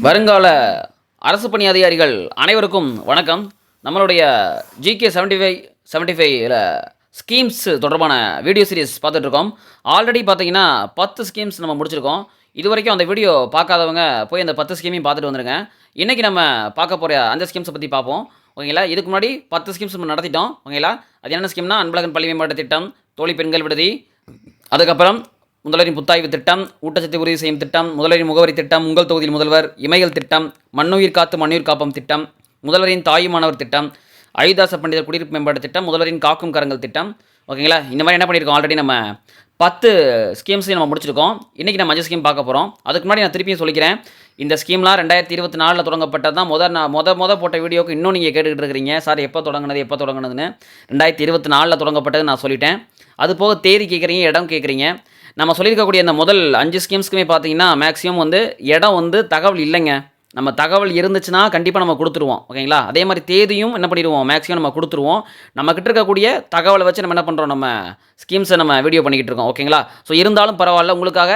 வருங்கால அரசு பணி அதிகாரிகள் அனைவருக்கும் வணக்கம். நம்மளுடைய ஜிகே 75 ஸ்கீம்ஸ் தொடர்பான வீடியோ சீரிஸ் பார்த்துட்ருக்கோம். ஆல்ரெடி பார்த்தீங்கன்னா 10 ஸ்கீம்ஸ் நம்ம முடிச்சிருக்கோம். இது வரைக்கும் அந்த வீடியோ பார்க்காதவங்க போய் அந்த 10 ஸ்கீமையும் பார்த்துட்டு வந்துருங்க. இன்றைக்கி நம்ம பார்க்க போகிற அந்த ஸ்கீம்ஸை பற்றி பார்ப்போம். ஓகேங்களா, இதுக்கு முன்னாடி 10 ஸ்கீம்ஸ் நம்ம நடத்திட்டோம். ஓகேங்களா, அது என்ன ஸ்கீம்னா அன்பழகன் பள்ளி மேம்பாட்டு திட்டம், தோழி பெண்கள் விடுதி, அதுக்கப்புறம் முதல்வரின் புத்தாய்வு திட்டம், ஊட்டச்சத்தை உறுதி செய்யும் திட்டம், முதல்வரின் முகவரி திட்டம், உங்கள் தொகுதியில் முதல்வர், இமைகள் திட்டம், மண்ணுயிர் காத்து மண்ணுயிர் காப்பம் திட்டம், முதல்வரின் தாயுமானவர் திட்டம், அயோத்திதாச பண்டிதர் குடியிருப்பு மேம்பாட்டு திட்டம், முதல்வரின் காக்கும் கரங்கள் திட்டம். ஓகேங்களா, இந்த மாதிரி என்ன பண்ணியிருக்கோம், ஆல்ரெடி நம்ம 10 ஸ்கீம்ஸையும் நம்ம முடிச்சிருக்கோம். இன்றைக்கி நம்ம 5 ஸ்கீம் பார்க்க போகிறோம். அதுக்கு முன்னாடி நான் திருப்பியும் சொல்லிக்கிறேன், இந்த ஸ்கீம்லாம் 2024 தொடங்கப்பட்டது தான். முத போட்ட வீடியோக்கு இன்னும் நீங்கள் கேட்டுக்கிட்டு இருக்கிறீங்க, சார் எப்போ தொடங்கினதுன்னு. 2024 தொடங்கப்பட்டது நான் சொல்லிட்டேன். அது போக தேதி கேட்குறீங்க, இடம் கேட்குறீங்க. நம்ம சொல்லியிருக்கக்கூடிய இந்த முதல் 5 ஸ்கீம்ஸ்க்குமே பார்த்தீங்கன்னா மேக்ஸிமம் இடம் தகவல் இல்லைங்க. நம்ம தகவல் இருந்துச்சுன்னா கண்டிப்பாக நம்ம கொடுத்துருவோம். ஓகேங்களா, அதே மாதிரி தேதியும் என்ன பண்ணிடுவோம், மேக்ஸிமம் நம்ம கொடுத்துருவோம். நம்மக்கிட்ட இருக்கக்கூடிய தகவலை வச்சு நம்ம என்ன பண்ணுறோம், நம்ம ஸ்கீம்ஸை நம்ம வீடியோ பண்ணிக்கிட்டு இருக்கோம். ஓகேங்களா, ஸோ இருந்தாலும் பரவாயில்ல, உங்களுக்காக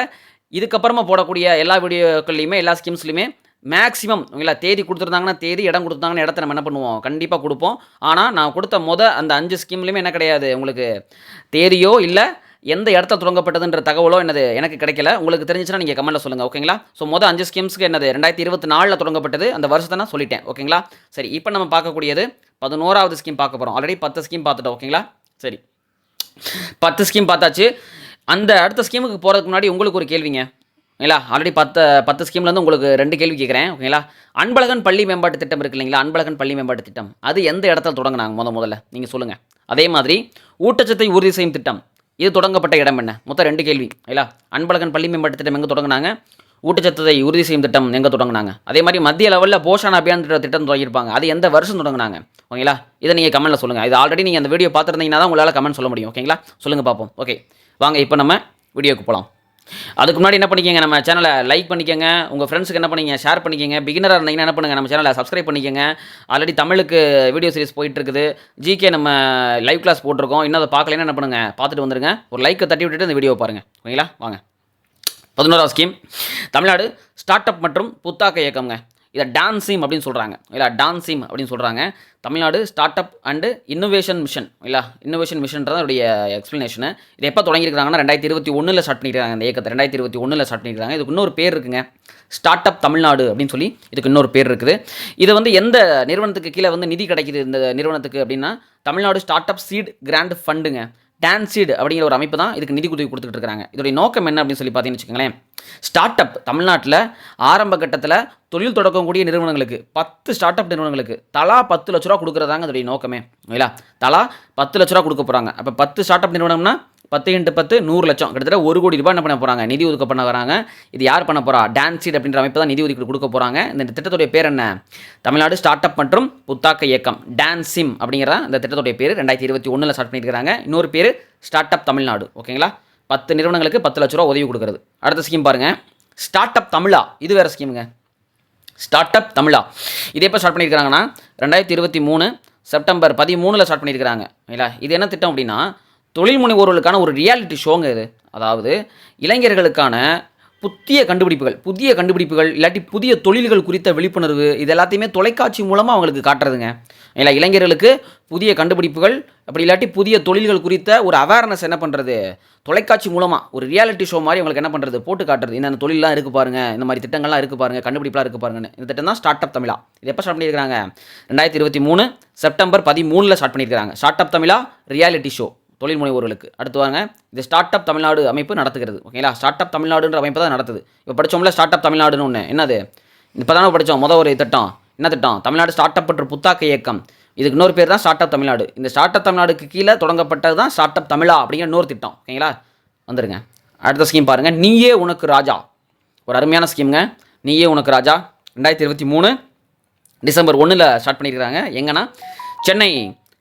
இதுக்கப்புறமா போடக்கூடிய எல்லா வீடியோக்கள்லையுமே எல்லா ஸ்கீம்ஸ்லையுமே மேக்ஸிமம் ஓகேங்களா தேதி கொடுத்துருந்தாங்கன்னா தேதி, இடம் கொடுத்துருந்தாங்கன்னா இடத்த நம்ம என்ன பண்ணுவோம், கண்டிப்பாக கொடுப்போம். ஆனால் நான் கொடுத்த அந்த 5 ஸ்கீம்லையுமே என்ன கிடையாது, உங்களுக்கு தேதியோ இல்லை எந்த இடத்துல தொடங்கப்பட்டதுன்ற தகவலோ எனக்கு கிடைக்கல. உங்களுக்கு தெரிஞ்சிச்சுன்னா நீங்கள் கமெண்ட்டில் சொல்லுங்கள். ஓகேங்களா, ஸோ 5 ஸ்கீம்ஸ்க்கு 2024 தொடங்கப்பட்டது, அந்த வருஷத்தை நான் சொல்லிட்டேன். ஓகேங்களா, சரி, இப்போ நம்ம பார்க்கக்கூடியது 11வது ஸ்கீம் பார்க்க போகிறோம். ஆல்ரெடி 10 ஸ்கீம் பார்த்துட்டோம். ஓகேங்களா, சரி, 10 ஸ்கீம் பார்த்தாச்சு. அந்த அடுத்த ஸ்கீமுக்கு போகிறதுக்கு முன்னாடி உங்களுக்கு ஒரு கேள்விங்க. ஓகேங்களா, ஆல்ரெடி 10 ஸ்கீம்லேருந்து உங்களுக்கு 2 கேள்வி கேட்குறேன். ஓகேங்களா, அன்பழகன் பள்ளி மேம்பாட்டு திட்டம் இருக்குது இல்லைங்களா, அன்பழகன் பள்ளி மேம்பாட்டு திட்டம் அது எந்த இடத்துல தொடங்கினாங்க முதல்ல நீங்கள் சொல்லுங்கள். அதே மாதிரி ஊட்டச்சத்தை உறுதி செய்யும் திட்டம் இது தொடங்கப்பட்ட இடம் என்ன? மொத்தம் 2 கேள்வி. இல்லையா, அன்பழகன் பள்ளி மேம்பாட்டு திட்டம் எங்கே தொடங்கினாங்க, ஊட்டச்சத்தை உறுதி செய்யும் திட்டம் எங்கே தொடங்கினாங்க, அதே மாதிரி மத்திய லெவலில் போஷான் அபியான் திட்டம் தொடங்கியிருப்பாங்க, அது எந்த வருஷம் தொடங்கினாங்க. ஓகேங்களா, இதை நீங்கள் கமெண்ட்டில் சொல்லுங்கள். இது ஆல்ரெடி நீங்கள் அந்த வீடியோ பார்த்துருந்தீங்கன்னா தான் உங்களால் கமெண்ட் சொல்ல முடியும். ஓகேங்களா, சொல்லுங்கள் பார்ப்போம். ஓகே, வாங்க இப்போ நம்ம வீடியோக்கு போகலாம். அதுக்கு முன்னாடி என்ன பண்ணிக்கங்க, நம்ம சேனலை லைக் பண்ணிக்கங்க, உங்கள் ஃப்ரெண்ட்ஸுக்கு என்ன பண்ணிங்க, ஷேர் பண்ணிக்கங்க. பிகினராக இருந்தீங்கன்னா என்ன பண்ணுங்கள், நம்ம சேனலை சப்ஸ்கிரைப் பண்ணிக்கங்க. ஆல்ரெடி தமிழுக்கு வீடியோ சீரிஸ் போயிட்டுருக்குது, ஜிகே நம்ம லைவ் கிளாஸ் போட்டிருக்கோம். இன்னும் அதை பார்க்கலைன்னா என்ன பண்ணுங்கள், பார்த்துட்டு வந்துருங்க. ஒரு லைக்கை தட்டி விட்டுட்டு இந்த வீடியோ பாருங்கள். ஓகேங்களா, வாங்க. 11வது ஸ்கீம் தமிழ்நாடு ஸ்டார்ட் அப் மற்றும் புத்தாக்க இயக்கம்ங்க. இதை டான்ஸீம் அப்படின்னு சொல்கிறாங்க. இல்லை, டான்ஸீம் அப்படின்னு சொல்கிறாங்க. Tamil Nadu start up and innovation mission. இல்லை, இன்னோவேஷன் மிஷன்றது அதோடைய எக்ஸ்ப்ளனேஷனு. இது எப்போ தொடங்கியிருக்காங்கன்னா 2021 ஸ்டார்ட் பண்ணியிருக்காங்க. இந்த இயக்கத்தை 2021 ஸ்டார்ட் பண்ணியிருக்காங்க. இதுக்கு இன்னொரு பேர் இருக்குங்க, ஸ்டார்ட் அப் தமிழ்நாடு அப்படின்னு சொல்லி இதுக்கு இன்னொரு பேர் இருக்குது. இது எந்த நிறுவனத்துக்கு கீழே நிதி கிடைக்குது இந்த நிறுவனத்துக்கு அப்படின்னா, Tamil Nadu start up seed grant ஃபண்டுங்க. டான்சீட் அப்படிங்கிற ஒரு அமைப்பு தான் இதுக்கு நிதி உதவி கொடுத்துட்டு இருக்காங்க. இதோடைய நோக்கம் என்ன அப்படின்னு சொல்லி பார்த்தீங்கன்னு வச்சுக்கோங்களேன், ஸ்டார்ட் அப் தமிழ்நாட்டில் ஆரம்ப கட்டத்தில் தொழில் தொடங்கக்கூடிய நிறுவனங்களுக்கு 10 ஸ்டார்ட் அப் நிறுவனங்களுக்கு தலா 10 லட்ச ரூபா கொடுக்குறதாங்க அதோடைய நோக்கமே. ஓகேங்களா, தலா 10 லட்ச ரூபா கொடுக்க போகிறாங்க. அப்போ 10 ஸ்டார்ட் அப் நிறுவனம்னா 10 × 10 100 லட்சம், கிட்டத்தட்ட 1 கோடி ரூபாய் என்ன பண்ண போகிறாங்க, நிதி ஒதுக்க பண்ண வராங்க. இது யார் பண்ண போகிறா, டான்சீட் அப்படின்ற அமைப்பு தான் நிதி ஒதுக்கீடு கொடுக்க போகிறாங்க. இந்த திட்டத்துடைய பேர் என்ன, தமிழ்நாடு ஸ்டார்ட் அப் மற்றும் புத்தாக்க இயக்கம், டான்ஸிம் அப்படிங்கிறதா இந்த திட்டத்துடைய பேர். 2021 ஸ்டார்ட் பண்ணியிருக்காங்க. இன்னொரு பேர் ஸ்டார்ட் அப் தமிழ்நாடு. ஓகேங்களா, 10 நிறுவனங்களுக்கு 10 லட்ச ரூபா உதவி கொடுக்குறது. அடுத்த ஸ்கீம் பாருங்கள், ஸ்டார்ட் அப் தமிழா. இது வேறு ஸ்கீமுங்க, ஸ்டார்ட் அப் தமிழா. இது எப்போ ஸ்டார்ட் பண்ணியிருக்காங்கன்னா 2023 செப்டம்பர் 13 ஸ்டார்ட் பண்ணியிருக்காங்க. இல்லைங்களா, இது என்ன திட்டம் அப்படின்னா, தொழில் முனைவோர்களுக்கான ஒரு ரியாலிட்டி ஷோங்க இது. அதாவது இளைஞர்களுக்கான புதிய கண்டுபிடிப்புகள் இல்லாட்டி புதிய தொழில்கள் குறித்த விழிப்புணர்வு இது எல்லாத்தையுமே தொலைக்காட்சி மூலமாக அவங்களுக்கு காட்டுறதுங்க. இல்லை, இளைஞர்களுக்கு புதிய கண்டுபிடிப்புகள் அப்படி இல்லாட்டி புதிய தொழில்கள் குறித்த ஒரு அவேர்னஸ் என்ன பண்ணுறது, தொலைக்காட்சி மூலமாக ஒரு ரியாலிட்டி ஷோ மாதிரி அவங்களுக்கு என்ன பண்ணுறது, போட்டு காட்டுறது. இந்த தொழிலெலாம் இருக்குது பாருங்கள், இந்த மாதிரி திட்டங்கள்லாம் இருக்குது பாருங்கள், கண்டுபிடிப்பெலாம் இருக்குது பாருங்கன்னு. இந்த திட்டம் தான் ஸ்டார்ட் அப் தமிழா. இது எப்போ ஸ்டார்ட் பண்ணியிருக்காங்க, 2023 செப்டம்பர் 13 ஸ்டார்ட் பண்ணியிருக்காங்க. ஸ்டார்ட் அப் தமிழா ரியாலிட்டி ஷோ தொழில் முனைவோர்களுக்கு. அடுத்து வாங்க, இது ஸ்டார்ட் அப் தமிழ்நாடு அமைப்பு நடத்துகிறது. ஓகேங்களா, ஸ்டார்ட் அப் தமிழ்நாடுன்ற அமைப்பு தான் நடத்துது. இப்போ படித்தோம்ல ஸ்டார்ட் அப் தமிழ்நாடுன்னு ஒன்று, என்னது இப்போ தானே படித்தோம். ஒரு திட்டம் என்ன திட்டம், தமிழ்நாடு ஸ்டார்ட் அப் மற்றும் புத்தாக்க இயக்கம். இதுக்கு இன்னொரு பேர் தான் ஸ்டார்ட் அப் தமிழ்நாடு. இந்த ஸ்டார்ட் அப் தமிழ்நாடுக்கு கீழே தொடங்கப்பட்டது தான் ஸ்டார்ட் அப் தமிழா அப்படிங்கிற இன்னொரு திட்டம். ஓகேங்களா, வந்துருங்க. அடுத்த ஸ்கீம் பாருங்கள், நீயே உனக்கு ராஜா. ஒரு அருமையான ஸ்கீமுங்க, நீயே உனக்கு ராஜா. 2023 டிசம்பர் 1 ஸ்டார்ட் பண்ணியிருக்கிறாங்க. எங்கன்னா சென்னை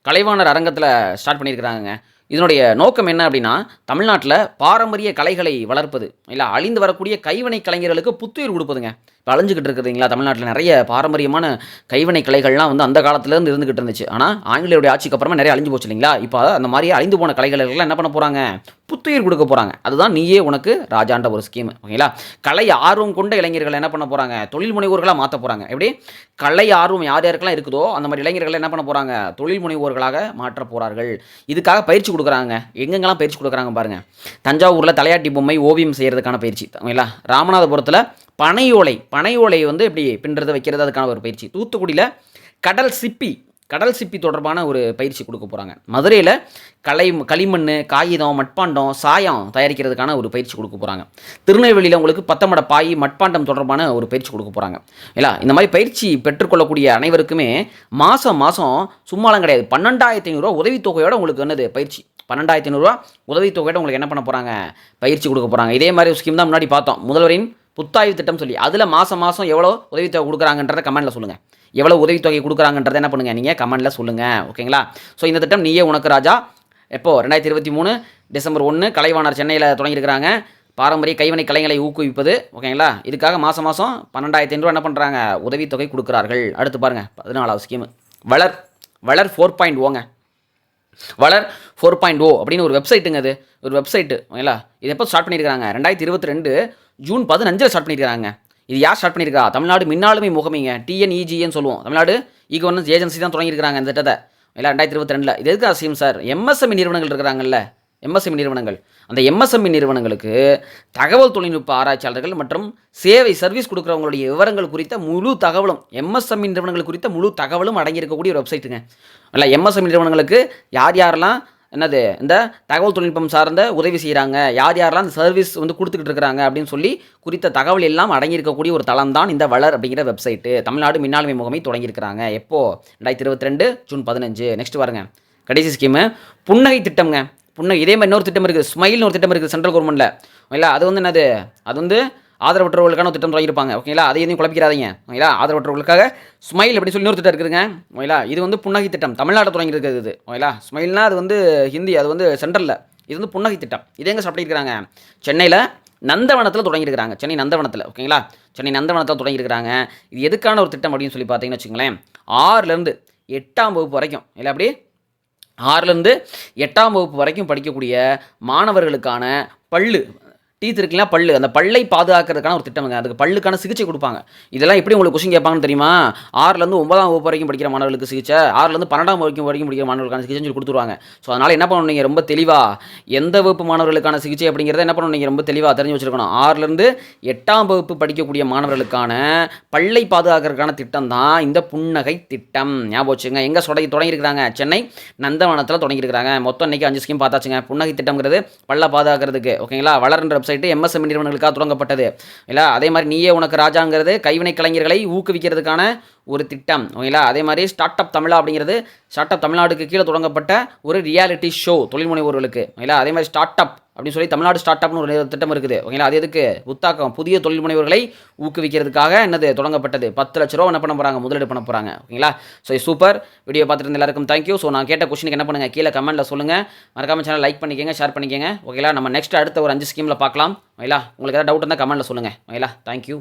கலைவாணர் அரங்கத்தில் ஸ்டார்ட் பண்ணியிருக்கிறாங்க. இதனுடைய நோக்கம் என்ன அப்படின்னா, தமிழ்நாட்டில் பாரம்பரிய கலைகளை வளர்ப்பது, இல்லை அழிந்து வரக்கூடிய கைவினை கலைஞர்களுக்கு புத்துயிர் கொடுப்பதுங்க. இப்போ அழிஞ்சிக்கிட்டு இருக்குதுங்களா தமிழ்நாட்டில் நிறைய பாரம்பரியமான கைவினை கலைகள்லாம் வந்து அந்த காலத்துலேருந்து இருந்துகிட்டு இருந்துச்சு. ஆனால் ஆங்கிலேயருடைய ஆட்சிக்கு அப்புறமா நிறைய அழிஞ்சு போச்சு இல்லைங்களா? இப்போ அந்த மாதிரி அழிந்து போன கலைகளெல்லாம் என்ன பண்ண போகிறாங்க, புத்துயிர் கொடுக்க போகிறாங்க. அதுதான் நீயே உனக்கு ராஜான்ற ஒரு ஸ்கீம். ஓகேங்களா? கலை ஆர்வம் கொண்ட இளைஞர்களை என்ன பண்ண போகிறாங்க, தொழில் முனைவோர்களாக மாற்ற போகிறாங்க. எப்படி கலை ஆர்வம் யார் யாருக்கெல்லாம் இருக்குதோ அந்த மாதிரி இளைஞர்களை என்ன பண்ண போகிறாங்க, தொழில் முனைவோர்களாக மாற்ற போகிறார்கள். இதுக்காக பயிற்சி கொடுக்குறாங்க. எங்கெங்கெல்லாம் பயிற்சி கொடுக்குறாங்க பாருங்கள். தஞ்சாவூரில் தலையாட்டி பொம்மை ஓவியம் செய்கிறதுக்கான பயிற்சி. ஓகேங்களா? ராமநாதபுரத்தில் பனை ஓலை வந்து எப்படி பின்னுறது வைக்கிறது அதுக்கான ஒரு பயிற்சி. தூத்துக்குடியில் கடல் சிப்பி தொடர்பான ஒரு பயிற்சி கொடுக்க போகிறாங்க. மதுரையில் களிமண், காகிதம், மட்பாண்டம், சாயம் தயாரிக்கிறதுக்கான ஒரு பயிற்சி கொடுக்க போகிறாங்க. திருநெல்வேலியில் உங்களுக்கு பத்தமட பாய், மட்பாண்டம் தொடர்பான ஒரு பயிற்சி கொடுக்க போகிறாங்க. இல்லை இந்த மாதிரி பயிற்சி பெற்றுக்கொள்ளக்கூடிய அனைவருக்குமே மாதம் சும்மாலாம் கிடையாது, 12,500 உதவித்தொகையோடு உங்களுக்கு என்னது பயிற்சி. 12,500 உதவித்தொகையோடு உங்களுக்கு என்ன பண்ண போகிறாங்க, பயிற்சி கொடுக்க போகிறாங்க. இதே மாதிரி ஸ்கீம் தான் முன்னாடி பார்த்தோம், முதல்வரின் புத்தாய்வு திட்டம் சொல்லி. அதில் மாதம் எவ்வளோ உதவித்தொகை கொடுக்குறாங்கன்றதை கமெண்ட்டில் சொல்லுங்கள். எவ்வளோ உதவித்தொகை கொடுக்குறாங்கன்றதை என்ன பண்ணுங்கள், நீங்கள் கமெண்ட்டில் சொல்லுங்கள். ஓகேங்களா? ஸோ இந்த திட்டம் நீயே உனக்கு ராஜா எப்போது 2023 டிசம்பர் 1 கலைவாணர் சென்னையில் தொடங்கியிருக்கிறாங்க. பாரம்பரிய கைவினை கலைகளை ஊக்குவிப்பது. ஓகேங்களா? இதுக்காக மாதம் 12,500 என்ன பண்ணுறாங்க, உதவித்தொகை கொடுக்குறார்கள். அடுத்து பாருங்கள் 14வது ஸ்கீமு வளர் 4.0ங்க. வளர் 4.0 அப்படின்னு ஒரு வெப்சைட்டுங்க. அது ஒரு வெப்சைட்டு. ஓகேங்களா? இது எப்போ ஸ்டார்ட் பண்ணியிருக்காங்க, 2022 ஜூன் 15 ஸ்டார்ட் பண்ணியிருக்காங்க. இது யார் ஸ்டார்ட் பண்ணியிருக்கா, தமிழ்நாடு மின்னாளுமை முகமைங்க, டிஎன்இஜின்னு சொல்லுவோம். தமிழ்நாடு இ கவர்னன்ஸ் ஏஜென்சி தான் தொடங்கியிருக்காங்க இந்த திட்டத்தை. இல்லை 2022. இது எதுக்கு அவசியம் சார், எம்எஸ்எம்இ நிறுவனங்கள் இருக்கிறாங்கல்ல, எம்எஸ்எம்இ நிறுவனங்கள், அந்த எம்எஸ்எம்இ நிறுவனங்களுக்கு தகவல் தொழில்நுட்ப ஆராய்ச்சியாளர்கள் மற்றும் சர்வீஸ் கொடுக்குறவங்களுடைய விவரங்கள் குறித்த முழு தகவலும், எம்எஸ்எம்இ நிறுவனங்கள் குறித்த முழு தகவலும் அடங்கியிருக்கக்கூடிய ஒரு வெப்சைட்டுங்க. இல்லை எம்எஸ்எம்இ நிறுவனங்களுக்கு யாரெல்லாம் என்னது இந்த தகவல் தொழில்நுட்பம் சார்ந்த உதவி செய்கிறாங்க, யாரெல்லாம் அந்த சர்வீஸ் வந்து கொடுத்துக்கிட்டு இருக்கிறாங்க அப்படின்னு சொல்லி குறித்த தகவல் எல்லாம் அடங்கியிருக்கக்கூடிய ஒரு தளம் தான் இந்த வளர் அப்படிங்கிற வெப்சைட்டு. தமிழ்நாடு மின்னாளுமை முகமை தொடங்கியிருக்கிறாங்க. எப்போது, 2022 ஜூன் 15. நெக்ஸ்ட் பாருங்க, கடைசி ஸ்கீமு புன்னகை திட்டம்ங்க. இதே மாதிரி இன்னொரு திட்டம் இருக்குது, ஸ்மைல்னு ஒரு திட்டம் இருக்குது சென்ட்ரல் கவர்மெண்ட்டில். ஓகேங்களா? அது வந்து என்னது, அது வந்து ஆதரவற்றவர்களுக்கான ஒரு திட்டம் தொடங்கியிருப்பாங்க. ஓகேங்களா? அதை எதையும் குழப்பிக்கிறாதீங்க. ஓகேங்களா? ஆதரவற்றவர்களுக்காக ஸ்மைல் அப்படி சொல்லி இன்னொரு திட்டம் இருக்குதுங்க. ஓகேங்களா? இது வந்து புன்னகை திட்டம், தமிழ்நாடு தொடங்கியிருக்கிறது இது. ஓகேங்களா? ஸ்மைல்னா அது வந்து ஹிந்தி, அது வந்து சென்ட்ரலில். இது வந்து புன்னகை திட்டம். இது எங்கே ஸ்டார்ட் பண்ணியிருக்கிறாங்க, சென்னையில் நந்தவனத்தில் தொடங்கியிருக்கிறாங்க. சென்னை நந்தவனத்தில். ஓகேங்களா? சென்னை நந்தவனத்தில் தொடங்கியிருக்கிறாங்க. இது எதுக்கான ஒரு திட்டம் அப்படின்னு சொல்லி பார்த்தீங்கன்னு வச்சுங்களேன், 6லேருந்து 8ஆம் வகுப்பு வரைக்கும், இல்லை அப்படி 6லேருந்து 8ஆம் வகுப்பு வரைக்கும் படிக்கக்கூடிய மாணவர்களுக்கான டீத் இருக்குங்களா, அந்த பல்லை பாதுகாக்கிறதுக்கான ஒரு திட்டம்ங்க. அதுக்கு பல்லுக்கான சிகிச்சை கொடுப்பாங்க. இதெல்லாம் எப்படி உங்களுக்கு கொஸ்டின் கேட்பாங்கன்னு தெரியுமா, 6லேருந்து 9ஆம் வகுப்பு வரைக்கும் படிக்கிற மாணவர்களுக்கு சிகிச்சை, 6லேருந்து 12ஆம் வகுப்பு வரைக்கும் படிக்கிற மாணவர்களுக்கான சிகிச்சை சொல்லி கொடுத்துருவாங்க. ஸோ அதனால் என்ன பண்ணணும், நீங்கள் ரொம்ப தெளிவாக எந்த வகுப்பு மாணவர்களுக்கான சிகிச்சை அப்படிங்கிறத என்ன பண்ணணும், நீங்கள் ரொம்ப தெளிவாக தெரிஞ்சு வச்சுருக்கணும். 6லேருந்து 8ஆம் வகுப்பு படிக்கக்கூடிய மாணவர்களுக்கான பல்லை பாதுகாக்கிறதுக்கான திட்டம் தான் இந்த புன்னகை திட்டம். ஞாபகம் வச்சுங்க. எங்கே தொடங்கியிருக்கிறாங்க, சென்னை நந்தவனத்தில் தொடங்கியிருக்கிறாங்க. மொத்தம் இன்றைக்கி 5 ஸ்கீம் பார்த்தாச்சுங்க. புன்னகை திட்டம்ங்கிறது பல்ல பாதுகாக்கிறதுக்கு. ஓகேங்களா? வளர்ன்ற வெப்சைட்டு எம்எஸ்எம்இ நிறுவனங்களுக்காக தொடங்கப்பட்டது. இல்லை அதே மாதிரி நீயே உனக்கு ராஜாங்கிறது கைவினை கலைஞர்களை ஊக்குவிக்கிறதுக்கான ஒரு திட்டம். ஓகேங்களா? அதே மாதிரி ஸ்டார்ட் அப் தமிழா அப்படிங்கிறது ஸ்டார்ட் அப் தமிழ்நாடுக்கு கீழே தொடங்கப்பட்ட ஒரு ரியாலிட்டி ஷோ தொழில் முனைவோர்களுக்கு. ஓகேங்களா? அதே மாதிரி ஸ்டார்ட் அப் அப்படின்னு சொல்லி தமிழ்நாடு ஸ்டார்ட் அப்னு ஒரு திட்டம் இருக்குது. ஓகேங்களா? அது எதுக்கு, புத்தாக்கம் புதிய தொழில் முனைவர்களை ஊக்குவிக்கிறதுக்காக என்னது தொடங்கப்பட்டது. 10 லட்ச ரூபா என்ன பண்ண போகிறாங்க, முதலீடு பண்ண போகிறாங்க. ஓகேங்களா? So super. வீடியோ பார்த்துட்டு இருந்த எல்லாருக்கும் தேங்க்யூ. ஸோ நான் கேட்ட கொஸ்டினுக்கு என்ன பண்ணுங்கள், கீழே கமெண்ட்டில் சொல்லுங்கள். மறக்காம சேனல் லைக் பண்ணிக்கங்க, ஷேர் பண்ணிக்கங்க. ஓகேங்களா? நம்ம நெக்ஸ்ட் அடுத்த ஒரு 5 ஸ்கீமில் பார்க்கலாம். ஓகேங்களா? உங்களுக்கு ஏதாவது டவுட் இருந்தால் கமெண்ட்டில் சொல்லுங்கள். ஓகேங்களா? தேங்க்யூ.